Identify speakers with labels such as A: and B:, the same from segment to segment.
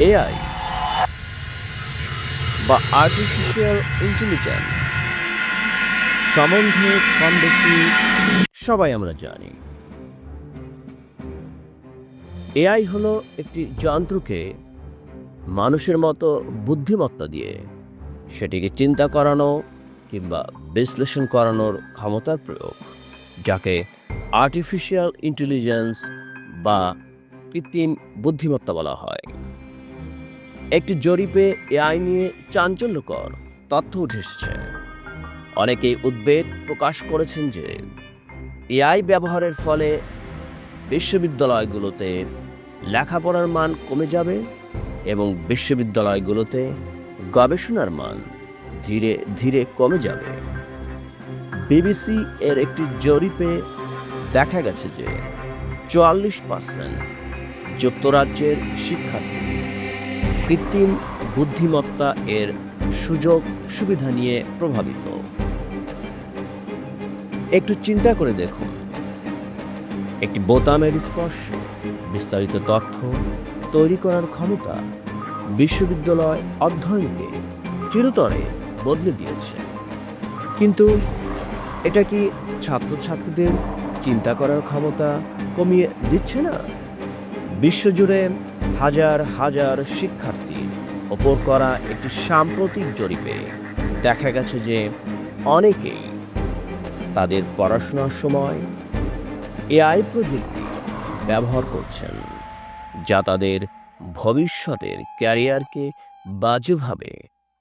A: AI বা artificial intelligence সম্বন্ধে কম বেশি সবাই আমরা জানি। এআই হলো একটি যন্ত্রকে মানুষের মতো বুদ্ধিমত্তা দিয়ে সেটিকে চিন্তা করানো কিংবা বিশ্লেষণ করানোর ক্ষমতার প্রয়োগ, যাকে আর্টিফিশিয়াল ইন্টেলিজেন্স বা কৃত্রিম বুদ্ধিমত্তা বলা হয়। একটি জরিপে এআই নিয়ে চাঞ্চল্যকর তথ্য উঠে এসেছে। অনেকেই উদ্বেগ প্রকাশ করেছেন যে এআই ব্যবহারের ফলে বিশ্ববিদ্যালয়গুলোতে লেখাপড়ার মান কমে যাবে এবং বিশ্ববিদ্যালয়গুলোতে গবেষণার মান ধীরে ধীরে কমে যাবে। বিবিসি এর একটি জরিপে দেখা গেছে যে ৪৪% যুক্তরাজ্যের শিক্ষার্থী কৃত্রিম বুদ্ধিমত্তা এর সুযোগ সুবিধা নিয়ে প্রভাবিত। একটু চিন্তা করে দেখুন, একটি বোতামের স্পর্শ বিস্তারিত তথ্য তৈরি করার ক্ষমতা বিশ্ববিদ্যালয় অধ্যয়নকে চিরতরে বদলে দিয়েছে। কিন্তু এটা কি ছাত্রছাত্রীদের চিন্তা করার ক্ষমতা কমিয়ে দিচ্ছে না? বিশ্বজুড়ে হাজার হাজার শিক্ষার্থীর ওপর করা একটি সাম্প্রতিক জরিপে দেখা গেছে যে অনেকেই তাদের পড়াশোনার সময় এআই প্রযুক্তি ব্যবহার করছেন, যা তাদের ভবিষ্যতের ক্যারিয়ারকে বাজেভাবে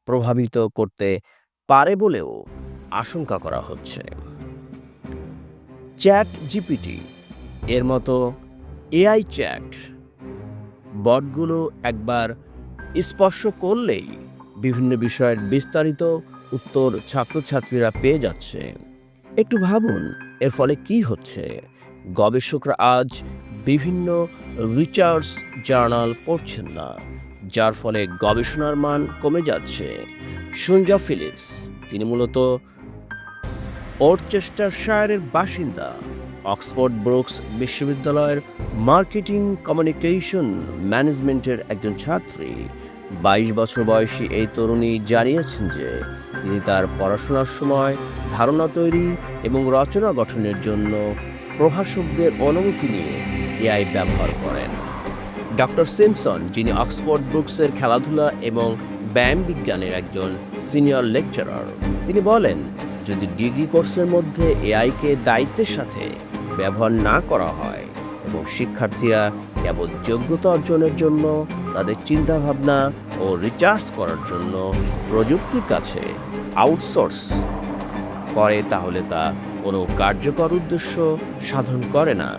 A: প্রভাবিত করতে পারে বলেও আশঙ্কা করা হচ্ছে। চ্যাট জিপিটি এর মতো এআই চ্যাট বটগুলো একবার স্পর্শ করলেই বিভিন্ন বিষয়ের বিস্তারিত উত্তর ছাত্রছাত্রীরা পেয়ে যাচ্ছে। একটু ভাবুন, এর ফলে কি হচ্ছে। গবেষকরা আজ বিভিন্ন রিসার্চ জার্নাল পড়ছেন না, যার ফলে গবেষণার মান কমে যাচ্ছে। সুঞ্জা ফিলিপস, তিনি মূলত ওরচেস্টারশায়ারের বাসিন্দা, অক্সফোর্ড ব্রুকস বিশ্ববিদ্যালয়ের মার্কেটিং কমিউনিকেশন ম্যানেজমেন্টের একজন ছাত্রী। ২২ বছর বয়সী এই তরুণী জানিয়েছেন যে তিনি তার পড়াশোনার সময় ধারণা তৈরি এবং রচনা গঠনের জন্য প্রভাষকদের অনুমতি নিয়ে এআই ব্যবহার করেন। ডক্টর সিমপসন, যিনি অক্সফোর্ড ব্রুকসের খেলাধুলা এবং ব্যায়াম বিজ্ঞানের একজন সিনিয়র লেকচারার, তিনি বলেন, যদি ডিগ্রি কোর্সের মধ্যে এআইকে দায়িত্বের সাথে ব্যবহার না করা হয় এবং শিক্ষার্থীরা কেবল যোগ্যতা অর্জনের জন্য তাদের চিন্তাভাবনা ও রিসার্চ করার জন্য প্রযুক্তির কাছে আউটসোর্স করে, তাহলে তা কোনো কার্যকর উদ্দেশ্য সাধন করে না।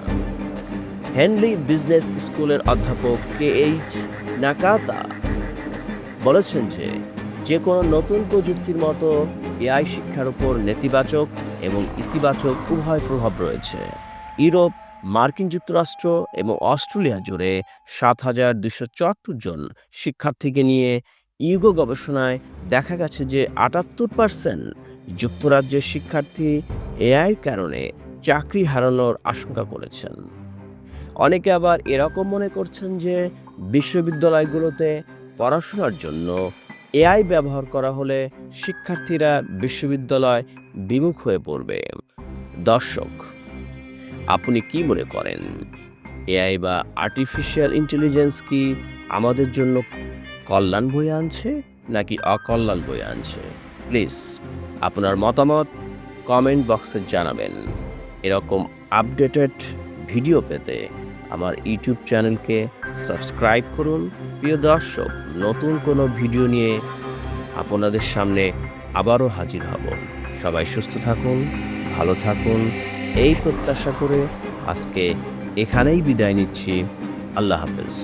A: হেনলি বিজনেস স্কুলের অধ্যাপক KH নাকাতা বলেছেন যে কোনো নতুন প্রযুক্তির মতো এআই শিক্ষার উপর নেতিবাচক এবং ইতিবাচক উভয় প্রভাব রয়েছে। ইউরোপ, মার্কিন যুক্তরাষ্ট্র এবং অস্ট্রেলিয়া জুড়ে ৭,২৭৪ জন শিক্ষার্থীকে নিয়ে ইউগো গবেষণায় দেখা গেছে যে ৭৮% যুক্তরাজ্যের শিক্ষার্থী এআইয়ের কারণে চাকরি হারানোর আশঙ্কা করেছেন। অনেকে আবার এরকম মনে করছেন যে বিশ্ববিদ্যালয়গুলোতে পড়াশোনার জন্য এআই ব্যবহার করা হলে শিক্ষার্থীরা বিশ্ববিদ্যালয় বিমুখ হয়ে পড়বে। দর্শক, আপনি কি মনে করেন, এআই বা আর্টিফিশিয়াল ইন্টেলিজেন্স কি আমাদের জন্য কল্যাণ বয়ে আনছে নাকি অকল্যাণ বয়ে আনছে? প্লিজ আপনার মতামত কমেন্ট বক্সে জানাবেন। এরকম আপডেটেড ভিডিও পেতে আমার ইউটিউব চ্যানেলকে সাবস্ক্রাইব করুন। প্রিয় দর্শক, নতুন কোনো ভিডিও নিয়ে আপনাদের সামনে আবারও হাজির হব। সবাই সুস্থ থাকুন, ভালো থাকুন, এই প্রত্যাশা করে আজকে এখানেই বিদায় নিচ্ছি। আল্লাহ হাফেজ।